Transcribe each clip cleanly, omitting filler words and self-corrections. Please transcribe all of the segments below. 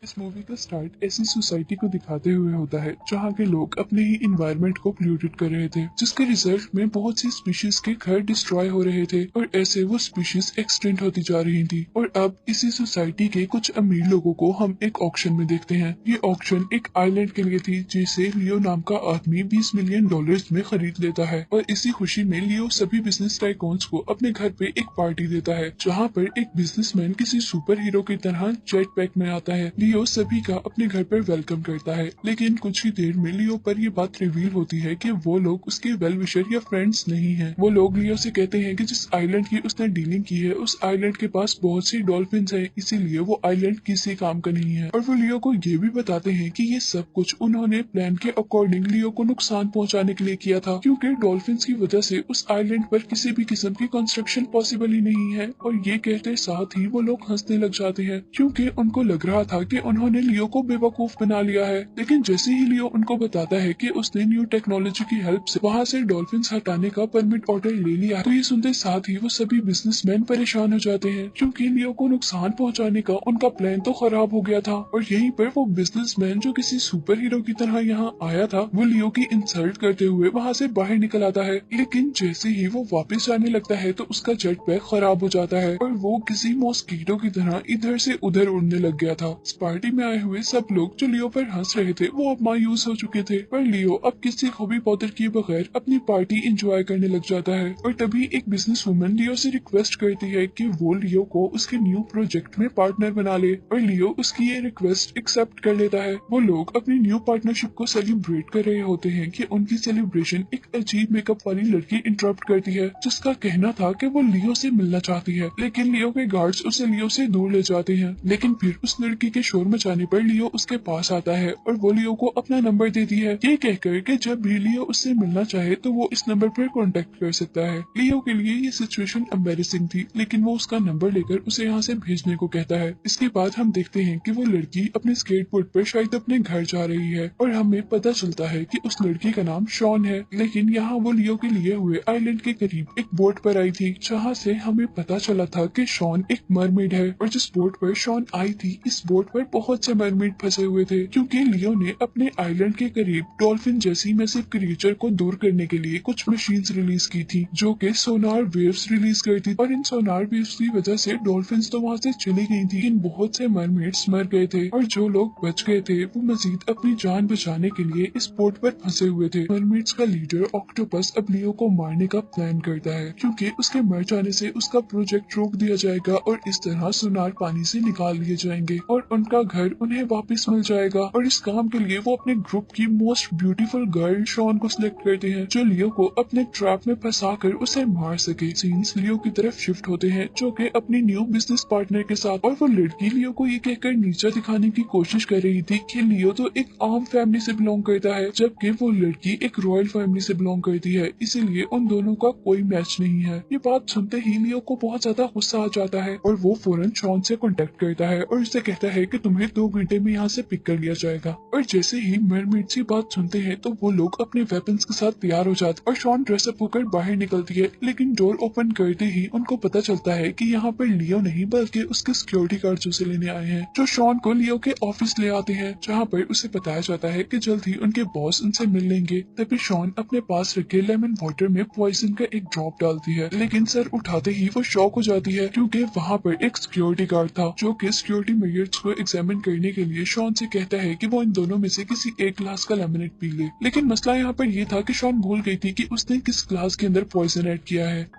इस मूवी का स्टार्ट ऐसी सोसाइटी को दिखाते हुए होता है जहाँ के लोग अपने ही इन्वायरमेंट को पोल्यूटेड कर रहे थे, जिसके रिजल्ट में बहुत सी स्पीशीज के घर डिस्ट्रॉय हो रहे थे और ऐसे वो स्पीशीज एक्सटेंट होती जा रही थी। और अब इसी सोसाइटी के कुछ अमीर लोगों को हम एक ऑक्शन में देखते हैं। ये ऑक्शन एक आइलैंड के लिए थी जिसे लियो नाम का आदमी $20 मिलियन में खरीद लेता है और इसी खुशी में लियो सभी बिजनेस टाइकॉन्स को अपने घर पे एक पार्टी देता है, जहाँ पर एक बिजनेसमैन किसी सुपर हीरो की तरह जेट पैक में आता है। लियो सभी का अपने घर पर वेलकम करता है, लेकिन कुछ ही देर में लियो पर ये बात रिवील होती है कि वो लोग उसके वेल विशर या फ्रेंड्स नहीं हैं। वो लोग लियो से कहते हैं कि जिस आइलैंड की उसने डीलिंग की है उस आइलैंड के पास बहुत सी डॉल्फिन्स हैं, इसीलिए वो आइलैंड किसी काम का नहीं है। और वो लियो को ये भी बताते हैं कि ये सब कुछ उन्होंने प्लान के अकॉर्डिंग लियो को नुकसान पहुंचाने के लिए किया था, क्योंकि डॉल्फिन्स की वजह से उस आइलैंड पर किसी भी किस्म की कंस्ट्रक्शन पॉसिबल ही नहीं है। और ये कहते साथ ही वो लोग हंसने लग जाते हैं, क्योंकि उनको लग रहा था कि उन्होंने लियो को बेवकूफ बना लिया है। लेकिन जैसे ही लियो उनको बताता है कि उसने न्यू टेक्नोलॉजी की हेल्प से वहाँ से डॉल्फिन्स हटाने का परमिट ऑर्डर ले लिया, तो ये सुनते साथ ही वो सभी बिजनेसमैन परेशान हो जाते हैं, क्योंकि लियो को नुकसान पहुंचाने का उनका प्लान तो खराब हो गया था। और यहीं पर वो बिजनेसमैन जो किसी सुपर हीरो की तरह यहाँ आया था, वो लियो की इंसल्ट करते हुए वहाँ से बाहर निकल आता है। लेकिन जैसे ही वो वापस जाने लगता है तो उसका जेट पैक खराब हो जाता है और वो किसी मॉस्कीटो की तरह इधर से उधर उड़ने लग गया था। इस पार्टी में आए हुए सब लोग जो लियो पर हंस रहे थे वो अब मायूस हो चुके थे, पर लियो अब किसी को भी बॉदर किए बगैर अपनी पार्टी एंजॉय करने लग जाता है। और तभी एक बिजनेस वुमन लियो से रिक्वेस्ट करती है कि वो लियो को उसके न्यू प्रोजेक्ट में पार्टनर बना ले, और लियो उसकी ये रिक्वेस्ट एक्सेप्ट कर लेता है। वो लोग अपनी न्यू पार्टनरशिप को सेलिब्रेट कर रहे होते हैं कि उनकी सेलिब्रेशन एक अजीब मेकअप वाली लड़की इंटरप्ट करती है, जिसका कहना था कि वो लियो से मिलना चाहती है। लेकिन लियो के गार्ड्स उसे लियो से दूर ले जाते हैं। लेकिन फिर उस लड़की के शोर मचाने पर लियो उसके पास आता है और वो लियो को अपना नंबर देती है, ये कहकर कि जब भी लियो उससे मिलना चाहे तो वो इस नंबर पर कांटेक्ट कर सकता है। लियो के लिए ये सिचुएशन एम्बैरेसिंग थी, लेकिन वो उसका नंबर लेकर उसे यहाँ से भेजने को कहता है। इसके बाद हम देखते हैं कि वो लड़की अपने स्केटबोर्ड पर शायद अपने घर जा रही है और हमें पता चलता है कि उस लड़की का नाम शॉन है। लेकिन यहाँ वो लियो के लिए हुए आइलैंड के करीब एक बोट पर आई थी, जहाँ से हमें पता चला था कि शॉन एक मरमेड है। और जिस बोट पर शॉन आई थी, इस बोट पर बहुत से मरमेड फंसे हुए थे, क्योंकि लियो ने अपने आइलैंड के करीब डॉल्फिन जैसी मैसिव क्रिएचर को दूर करने के लिए कुछ मशीन्स रिलीज की थी, जो कि सोनार वेव्स रिलीज करती। और इन सोनार वेव्स की वजह से डॉल्फिन्स तो वहाँ से चली गई थी, लेकिन बहुत से मरमेड्स मर गए थे और जो लोग बच गए थे वो मजीद अपनी जान बचाने के लिए इस बोट पर फंसे हुए थे। मरमेड्स का लीडर ऑक्टोपस अब लियो को मारने का प्लान करता है, क्योंकि उसके मर जाने से उसका प्रोजेक्ट रोक दिया जाएगा और इस तरह सोनार पानी से निकाल लिए जाएंगे और उनका घर उन्हें वापस मिल जाएगा। और इस काम के लिए वो अपने ग्रुप की मोस्ट ब्यूटीफुल गर्ल शॉन को सिलेक्ट करते हैं, जो लियो को अपने ट्रैप में फंसाकर उसे मार सके। सीन्स लियो की तरफ शिफ्ट होते हैं, जो कि अपनी न्यू बिजनेस पार्टनर के साथ, और वो लड़की लियो को ये कहकर नीचा दिखाने की कोशिश कर रही थी कि लियो तो एक आम फैमिली से बिलोंग करता है, जबकि वो लड़की एक रॉयल फैमिली से बिलोंग करती है, इसीलिए उन दोनों का कोई मैच नहीं है। ये बात सुनते ही लियो को बहुत ज्यादा गुस्सा आ जाता है और वो फौरन शॉन से कांटेक्ट करता है और उससे कहता है कि तुम्हें 2 घंटे में यहाँ से पिक कर लिया जाएगा। और जैसे ही मरमेड से बात सुनते हैं तो वो लोग अपने वेपन्स के साथ तैयार हो जाते और शॉन ड्रेसअप होकर बाहर निकलती है। लेकिन डोर ओपन करते ही उनको पता चलता है कि यहाँ पर लियो नहीं बल्कि उसके सिक्योरिटी गार्ड उसे लेने आए हैं, जो शॉन को लियो के ऑफिस ले आते हैं, जहाँ पर उसे बताया जाता है कि जल्द ही उनके बॉस उनसे मिल लेंगे। तभी शॉन अपने पास रखे लेमन वाटर में पॉइजन का एक ड्रॉप डालती है, लेकिन सर उठाते ही वो शॉक हो जाती है, क्योंकि वहाँ पर एक सिक्योरिटी गार्ड था जो कि सिक्योरिटी मेजर्स को एग्जामिन करने के लिए शॉन से कहता है कि वो इन दोनों में से किसी एक ग्लास का लेमनेड पी ले। लेकिन मसला यहाँ पर ये था कि शॉन भूल गई थी कि उसने किस ग्लास के अंदर पॉइजन ऐड किया है।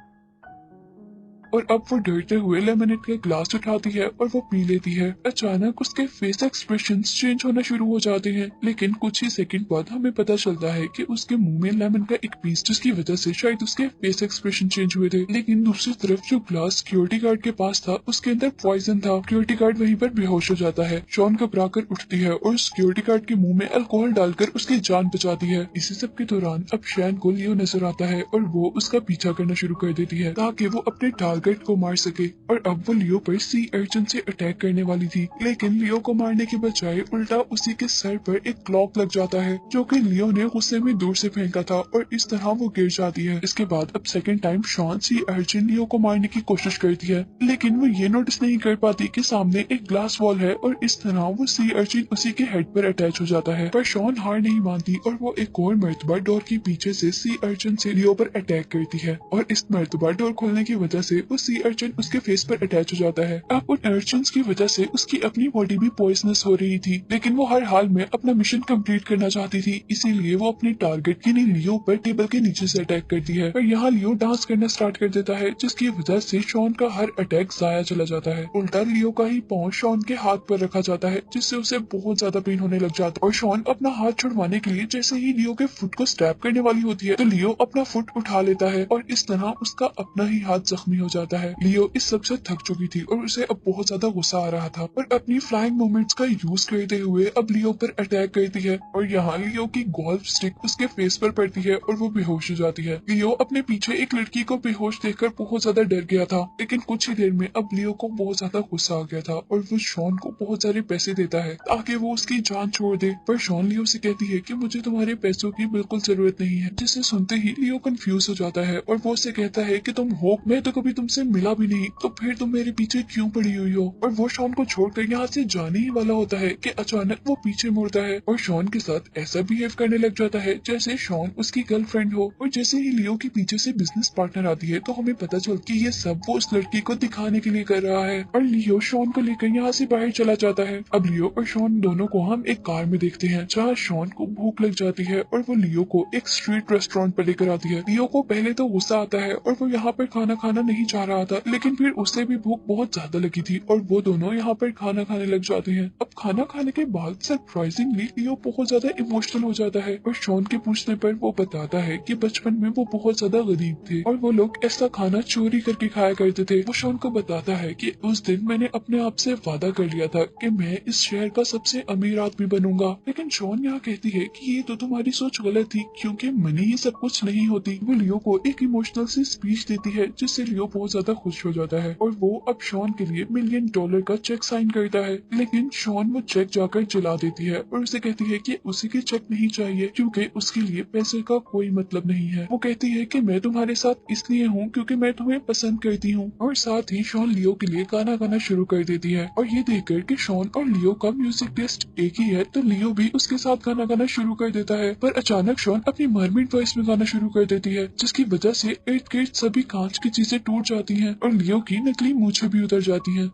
और अब वो डरते हुए लेमनेड का ग्लास उठाती है और वो पी लेती है। अचानक उसके फेस एक्सप्रेशंस चेंज होना शुरू हो जाते हैं, लेकिन कुछ ही सेकंड बाद हमें पता चलता है कि उसके मुंह में लेमन का एक पीस, जिसकी वजह से शायद उसके फेस एक्सप्रेशन चेंज हुए थे। लेकिन दूसरी तरफ जो ग्लास सिक्योरिटी गार्ड के पास था उसके अंदर पॉइजन था। सिक्योरिटी गार्ड वहीं पर बेहोश हो जाता है। शॉन घबरा कर उठती है और सिक्योरिटी गार्ड के मुंह में अल्कोहल डालकर उसकी जान बचाती है। इसी सब के दौरान अब शैन को लियो नजर आता है और वो उसका पीछा करना शुरू कर देती है ताकि वो अपने टारगेट टारगेट को मार सके। और अब वो लियो पर सी अर्चिन से अटैक करने वाली थी, लेकिन लियो को मारने के बजाय उल्टा उसी के सर पर एक क्लॉक लग जाता है, जो कि लियो ने गुस्से में दूर से फेंका था और इस तरह वो गिर जाती है। इसके बाद अब second time Shaun sea urchin Leo को मारने की कोशिश करती है, लेकिन वो ये नोटिस नहीं कर पाती कि सामने एक ग्लास वॉल है और इस तरह वो सी अर्चिन उसी के हेड पर अटैच हो जाता है। पर शॉन हार नहीं मानती और वो एक और मर्तबा डोर के पीछे से सी अर्चिन से लियो पर अटैक करती है और इस मर्तबा डोर खोलने की वजह से वो सी अर्चिन उसके फेस पर अटैच हो जाता है। अब उन अर्चिन्स की वजह से उसकी अपनी बॉडी भी पॉइजनस हो रही थी, लेकिन वो हर हाल में अपना मिशन कंप्लीट करना चाहती थी, इसीलिए वो अपने टारगेट यानी लियो पर टेबल के नीचे से अटैक करती है। और यहाँ लियो डांस करना स्टार्ट कर देता है, जिसकी वजह से शॉन का हर अटैक जाया चला जाता है। उल्टा लियो का ही पाँव शॉन के हाथ पर रखा जाता है, जिससे उसे बहुत ज्यादा पेन होने लग जाता है। और शॉन अपना हाथ छुड़वाने के लिए जैसे ही लियो के फुट को स्टैप करने वाली होती है, तो लियो अपना फुट उठा लेता है और इस तरह उसका अपना ही हाथ जख्मी हो जाता है। लियो इस सबसे थक चुकी थी और उसे अब बहुत ज्यादा गुस्सा आ रहा था, और अपनी फ्लाइंग मूवमेंट्स का यूज करते हुए अब लियो पर अटैक करती है और यहाँ लियो की गोल्फ स्टिक उसके फेस पर पड़ती है और वो बेहोश हो जाती है। लियो अपने पीछे एक लड़की को बेहोश देखकर बहुत ज्यादा डर गया था, लेकिन कुछ ही देर में अब लियो को बहुत ज्यादा गुस्सा आ गया था और वो शॉन को बहुत सारे पैसे देता है ताकि वो उसकी जान छोड़ दे। पर शॉन लियो से कहती है कि मुझे तुम्हारे पैसों की बिल्कुल जरूरत नहीं है, जिसे सुनते ही लियो कंफ्यूज हो जाता है और वो उससे कहता है कि तुम हो, मैं तो कभी तुमसे मिला भी नहीं, तो फिर तुम मेरे पीछे क्यों पड़ी हुई हो। और वो शॉन को छोड़कर यहाँ से जाने ही वाला होता है कि अचानक वो पीछे मुड़ता है और शॉन के साथ ऐसा बिहेव करने लग जाता है जैसे शॉन उसकी गर्लफ्रेंड हो। और जैसे ही लियो के पीछे से बिजनेस पार्टनर आती है, तो हमें पता चलता है कि ये सब वो उस लड़की को दिखाने के लिए कर रहा है। और लियो शॉन को लेकर यहाँ से बाहर चला जाता है। अब लियो और शॉन दोनों को हम एक कार में देखते हैं, जहाँ शॉन को भूख लग जाती है और वो लियो को एक स्ट्रीट रेस्टोरेंट पर लेकर आती है। लियो को पहले तो गुस्सा आता है और वो यहाँ पर खाना खाना नहीं चाह रहा था, लेकिन फिर उसे भी भूख बहुत ज्यादा लगी थी और वो दोनों यहाँ पर खाना खाने लग जाते हैं। अब खाना खाने के बाद सरप्राइजिंगली लियो बहुत ज्यादा इमोशनल हो जाता है और शॉन के पूछने पर वो बताता है कि बचपन में वो बहुत ज्यादा गरीब थे और वो लोग ऐसा खाना चोरी करके खाया करते थे। वो शॉन को बताता है कि उस दिन मैंने अपने आप से वादा कर लिया था कि मैं इस शहर का सबसे अमीर आदमी बनूंगा, लेकिन शॉन यहाँ कहती है कि ये तो तुम्हारी सोच गलत थी, क्योंकि मनी ही सब कुछ नहीं होती। वो लियो को एक इमोशनल सी स्पीच देती है, जिससे लियो बहुत ज्यादा खुश हो जाता है और वो अब शॉन के लिए $1 मिलियन का चेक साइन करता है। लेकिन शॉन वो चेक जाकर जला देती है और उसे कहती है कि उसी के चेक नहीं चाहिए, क्योंकि उसके लिए पैसे का कोई मतलब नहीं है। वो कहती है कि मैं तुम्हारे साथ इसलिए हूँ क्योंकि मैं तुम्हें पसंद करती हूँ। और साथ ही शॉन लियो के लिए गाना गाना शुरू कर देती है और ये देखकर कि शॉन और लियो का म्यूजिक टेस्ट एक ही है, तो लियो भी उसके साथ गाना गाना शुरू कर देता है। पर अचानक शॉन अपनी मरमिड वॉइस में गाना शुरू कर देती है, जिसकी वजह से इर्द गिर्द सभी कांच की चीजें टूट जाती हैं और लियो की नकली मूंछें भी उतर जाती हैं।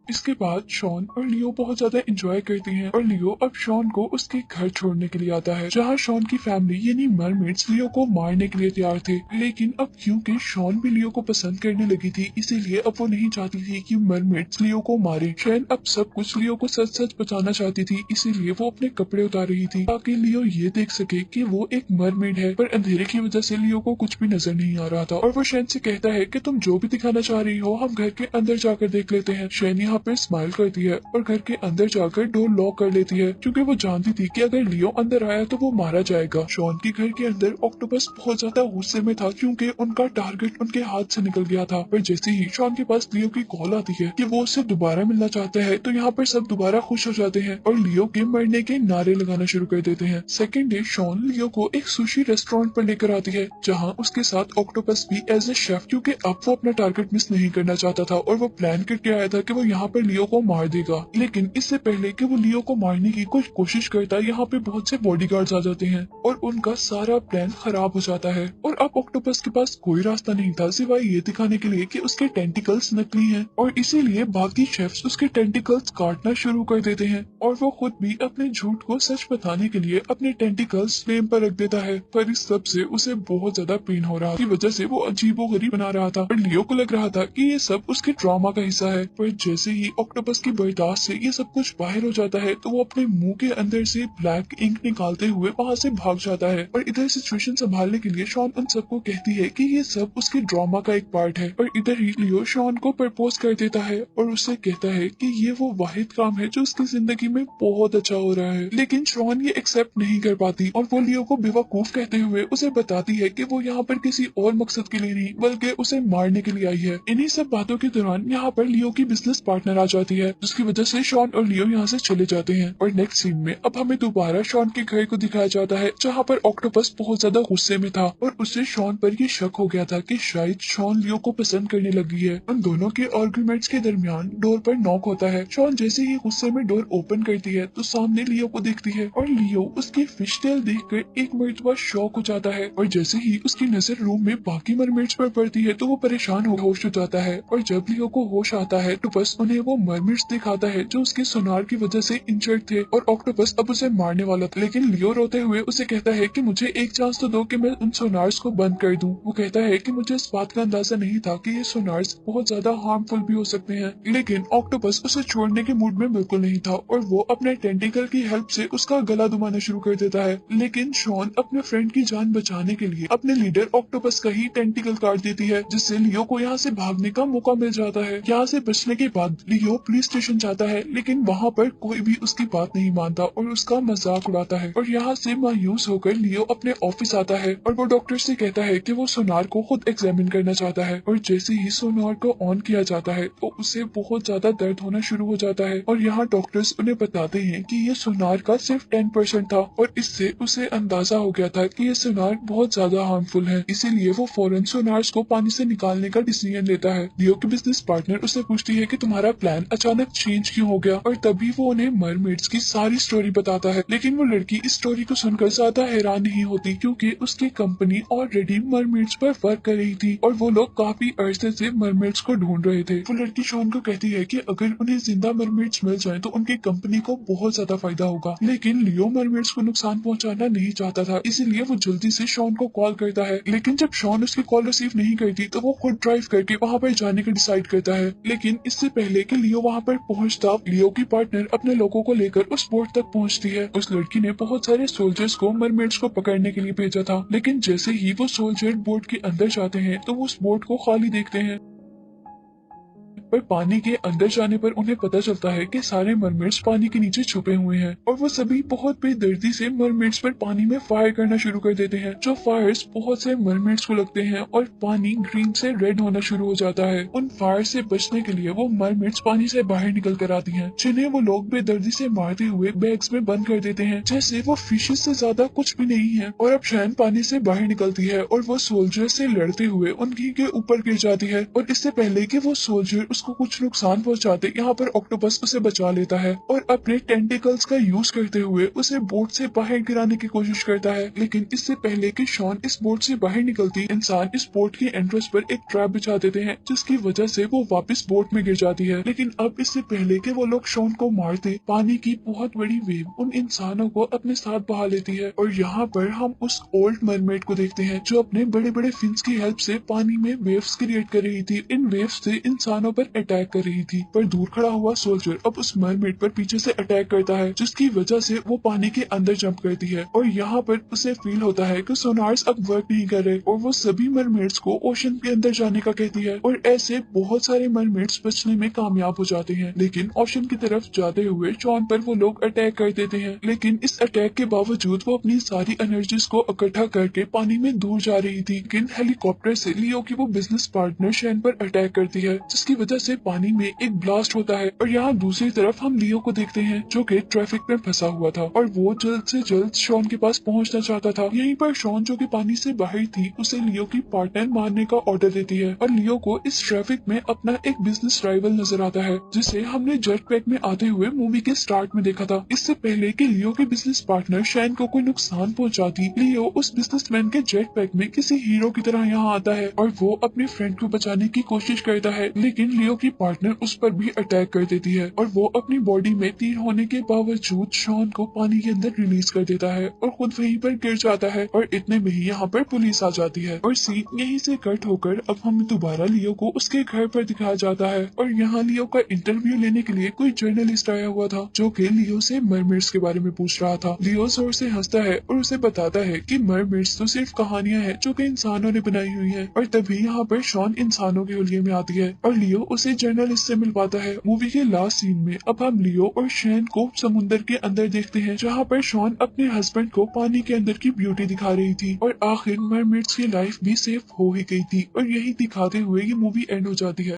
इसके बाद शॉन और लियो बहुत ज्यादा एंजॉय करते हैं और लियो अब शॉन को उसके घर छोड़ने के लिए आता है, जहाँ शॉन की फैमिली यानी मरमेड्स लियो को मारने के लिए तैयार थे। लेकिन अब क्योंकि शॉन भी लियो को पसंद करने लगी थी, इसीलिए अब वो नहीं चाहती थी कि मरमेड्स लियो को मारे। शॉन अब सब कुछ लियो को सच सच बताना चाहती थी, इसीलिए वो अपने कपड़े उतार रही थी ताकि लियो ये देख सके कि वो एक मरमेड है। पर अंधेरे की वजह से लियो को कुछ भी नजर नहीं आ रहा था और वो शॉन से कहता है कि तुम जो भी दिखाना चाह रही हो हम घर के अंदर जाकर देख लेते हैं। शॉन यहाँ पर स्माइल करती है और घर के अंदर जाकर डोर लॉक कर लेती है, क्योंकि वो जानती थी कि अगर लियो अंदर आया तो वो मारा जाएगा। शॉन के घर के अंदर ऑक्टोपस बहुत ज्यादा गुस्से में था, क्योंकि उनका टारगेट उनके हाथ से निकल गया था। पर जैसे ही शॉन के पास लियो की कॉल आती है कि वो उससे दोबारा मिलना चाहते हैं, तो यहाँ पर सब दोबारा खुश हो जाते हैं और लियो के मरने के नारे लगाना शुरू कर देते हैं। सेकेंड डे शॉन लियो को एक सुशी रेस्टोरेंट पर लेकर आती है, जहाँ उसके साथ ऑक्टोपस भी एज ए शेफ, क्योंकि अब वो अपना टारगेट मिस नहीं करना चाहता था और वो प्लान करके आया था कि वो यहाँ पर लियो को मार देगा। लेकिन इससे पहले कि वो लियो को मारने की कुछ कोशिश करता, यहाँ पे बहुत से बॉडीगार्ड्स आ जाते हैं और उनका सारा प्लान खराब हो जाता है। और अब ऑक्टोपस के पास कोई रास्ता नहीं था सिवाय ये दिखाने के लिए कि उसके टेंटिकल्स नकली हैं, और इसीलिए बाकी शेफ्स उसके टेंटिकल्स काटना शुरू कर देते हैं और वो खुद भी अपने झूठ को सच बताने के लिए अपने टेंटिकल्स फ्लेम पर रख देता है। पर इस सब से उसे बहुत ज्यादा पेन हो रहा, की वजह से वो अजीबोगरीब बना रहा था और लियो को लग रहा था कि ये सब उसके ड्रामा का हिस्सा है। पर जैसे जैसे ही ऑक्टोपस की बर्दाश्त से ये सब कुछ बाहर हो जाता है तो वो अपने मुंह के अंदर से ब्लैक इंक निकालते हुए वहाँ से भाग जाता है। और इधर सिचुएशन संभालने के लिए शॉन उन सबको कहती है कि ये सब उसके ड्रामा का एक पार्ट है। और इधर ही लियो शॉन को प्रपोज कर देता है और उससे कहता है कि ये वो वाहिद काम है जो उसकी जिंदगी में बहुत अच्छा हो रहा है। लेकिन शॉन ये एक्सेप्ट नहीं कर पाती और वो लियो को बेवकूफ कहते हुए उसे बताती है कि वो यहाँ पर किसी और मकसद के लिए नहीं बल्कि उसे मारने के लिए आई है। इन्हीं सब बातों के दौरान यहाँ पर लियो की बिजनेस पार्टनर आ जाती है जिसकी वजह से शॉन और लियो यहाँ से चले जाते हैं। और नेक्स्ट सीन में अब हमें दोबारा शॉन के घर को दिखाया जाता है जहाँ पर ऑक्टोपस बहुत ज्यादा गुस्से में था और उससे शॉन पर ये शक हो गया था कि शायद शॉन लियो को पसंद करने लगी है। उन दोनों के आर्गुमेंट्स के दरमियान डोर पर नॉक होता है। शॉन जैसे ही गुस्से में डोर ओपन करती है तो सामने लियो को देखती है और लियो उसकी फिश टेल देखकर एक मर्तबा शॉक हो जाता है। और जैसे ही उसकी नजर रूम में बाकी मरमेड्स पर पड़ती है तो वो परेशान होश हो जाता है। और जब लियो को होश आता है तो बस उन्हें वो मरमेड्स दिखाता है जो उसके सोनार की वजह से इंजर्ड थे और ऑक्टोपस अब उसे मारने वाला था। लेकिन लियो रोते हुए उसे कहता है कि मुझे एक चांस तो दो कि मैं उन सोनार्स को बंद कर दूं। वो कहता है कि मुझे इस बात का अंदाजा नहीं था कि ये सोनार्स बहुत ज्यादा हार्मफुल भी हो सकते हैं। लेकिन ऑक्टोपस उसे छोड़ने के मूड में बिल्कुल नहीं था और वो अपने टेंटिकल की हेल्प से उसका गला दुमाना शुरू कर देता है। लेकिन शॉन अपने फ्रेंड की जान बचाने के लिए अपने लीडर ऑक्टोपस का ही टेंटिकल काट देती है जिससे लियो को यहाँ से भागने का मौका मिल जाता है। यहाँ से बचने के बाद लियो पुलिस स्टेशन जाता है लेकिन वहाँ पर कोई भी उसकी बात नहीं मानता और उसका मजाक उड़ाता है। और यहाँ से मायूस होकर लियो अपने ऑफिस आता है और वो डॉक्टर से कहता है कि वो सोनार को खुद एग्जामिन करना चाहता है। और जैसे ही सोनार को ऑन किया जाता है तो उसे बहुत ज्यादा दर्द होना शुरू हो जाता है। और यहाँ डॉक्टर्स उन्हें बताते हैं कि ये सोनार का सिर्फ 10% था और इससे उसे अंदाजा हो गया था कि ये सोनार बहुत ज्यादा हार्मफुल है। इसीलिए वो फौरन सोनार्स को पानी से निकालने का डिसीजन लेता है। लियो की बिजनेस पार्टनर उससे पूछती है कि तुम्हारा प्लान अचानक चेंज क्यों हो गया और तभी वो उन्हें मरमेड्स की सारी स्टोरी बताता है। लेकिन वो लड़की इस स्टोरी को सुनकर ज्यादा हैरान नहीं होती क्योंकि उसकी कंपनी ऑलरेडी मरमेड्स पर वर्क कर रही थी और वो लोग काफी अरसे से मरमेड्स को ढूंढ रहे थे। वो लड़की शॉन को कहती है कि अगर उन्हें जिंदा मरमेड्स मिल जाए तो उनकी कंपनी को बहुत ज्यादा फायदा होगा। लेकिन लियो मरमेड्स को नुकसान पहुंचाना नहीं चाहता था इसीलिए वो जल्दी से शॉन को कॉल करता है। लेकिन जब शॉन उसकी कॉल रिसीव नहीं करती तो वो खुद ड्राइव करके वहाँ पर जाने का डिसाइड करता है। लेकिन इससे पहले कि लियो वहाँ पर पहुँचता लियो की पार्टनर अपने लोगों को लेकर उस बोट तक पहुँचती है। उस लड़की ने बहुत सारे सोल्जर्स को मरमेड्स को पकड़ने के लिए भेजा था लेकिन जैसे ही वो सोल्जर बोट के अंदर जाते हैं तो वो उस बोट को खाली देखते हैं। पर पानी के अंदर जाने पर उन्हें पता चलता है कि सारे मरमेड्स पानी के नीचे छुपे हुए हैं और वो सभी बहुत बेदर्दी से मरमेड्स पर पानी में फायर करना शुरू कर देते हैं। जो फायर्स बहुत से मरमेड्स को लगते हैं और पानी ग्रीन से रेड होना शुरू हो जाता है। उन फायर से बचने के लिए वो मरमेड्स पानी से बाहर निकल कर आती हैं जिन्हें वो लोग बेदर्दी से मारते हुए बैग्स में बंद कर देते हैं जैसे वो फिशेस से ज्यादा कुछ भी नहीं है। और अब शैन पानी से बाहर निकलती है और वो सोल्जर से लड़ते हुए उनकी के ऊपर गिर जाती है और इससे पहले कि वो सोल्जर उसको कुछ नुकसान पहुंचाते यहाँ पर ऑक्टोपस उसे बचा लेता है और अपने टेंटिकल्स का यूज करते हुए उसे बोट से बाहर गिराने की कोशिश करता है। लेकिन इससे पहले कि शॉन इस बोट से बाहर निकलती इंसान इस बोट की एंट्रेंस पर एक ट्रैप बिछा देते हैं जिसकी वजह से वो वापस बोट में गिर जाती है। लेकिन अब इससे पहले कि वो लोग शॉन को मारते पानी की बहुत बड़ी वेव उन इंसानों को अपने साथ बहा लेती है। और यहाँ पर हम उस ओल्ड मरमेड को देखते हैं जो अपने बड़े बड़े फिन्स की हेल्प से पानी में वेव्स क्रिएट कर रही थी। इन वेव्स से इंसानों पर अटैक कर रही थी पर दूर खड़ा हुआ सोल्जर अब उस मरमेड पर पीछे से अटैक करता है जिसकी वजह से वो पानी के अंदर जंप करती है। और यहाँ पर उसे फील होता है कि सोनार्स अब वर्क नहीं कर रहे और वो सभी मरमेड्स को ओशन के अंदर जाने का कहती है और ऐसे बहुत सारे मरमेड्स बचने में कामयाब हो जाते हैं। लेकिन ओशन की तरफ जाते हुए शॉन पर वो लोग अटैक कर देते हैं। लेकिन इस अटैक के बावजूद वो अपनी सारी एनर्जीज को इकट्ठा करके पानी में दूर जा रही थी। लेकिन हेलीकॉप्टर से लियो की वो बिजनेस पार्टनर शैन पर अटैक करती है जिसकी वजह से पानी में एक ब्लास्ट होता है। और यहाँ दूसरी तरफ हम लियो को देखते हैं जो कि ट्रैफिक में फंसा हुआ था और वो जल्द से जल्द शॉन के पास पहुंचना चाहता था। यहीं पर शॉन जो कि पानी से बाहर थी उसे लियो की पार्टनर मारने का ऑर्डर देती है और लियो को इस ट्रैफिक में अपना एक बिजनेस राइवल नजर आता है जिसे हमने जेट पैक में आते हुए मूवी के स्टार्ट में देखा था। इससे पहले कि लियो के बिजनेस पार्टनर शैन को कोई नुकसान पहुंचाती लियो उस बिजनेसमैन के जेट पैक में किसी हीरो की तरह यहाँ आता है और वो अपने फ्रेंड को बचाने की कोशिश करता है। लेकिन लियो लियो की पार्टनर उस पर भी अटैक कर देती है और वो अपनी बॉडी में तीर होने के बावजूद शॉन को पानी के अंदर रिलीज कर देता है और खुद वहीं पर गिर जाता है और इतने में ही यहाँ पर पुलिस आ जाती है और सीन यहीं से कट होकर अब हम दोबारा लियो को उसके घर पर दिखाया जाता है और यहाँ लियो का इंटरव्यू लेने के लिए कोई जर्नलिस्ट आया हुआ था जो कि लियो से मरमेड्स के बारे में पूछ रहा था। लियो जोर से हंसता है और उसे बताता है कि मरमेड्स तो सिर्फ कहानियां हैं जो कि इंसानों ने बनाई हुई हैं और तभी यहाँ पर शॉन इंसानों के हुलिये में आती है और लियो उसे जर्नलिस्ट से मिल पाता है। मूवी के लास्ट सीन में अब हम लियो और शैन को समुद्र के अंदर देखते हैं जहाँ पर शॉन अपने हस्बैंड को पानी के अंदर की ब्यूटी दिखा रही थी और आखिर मरमेड्स की लाइफ भी सेफ हो ही गई थी और यही दिखाते हुए ये मूवी एंड हो जाती है।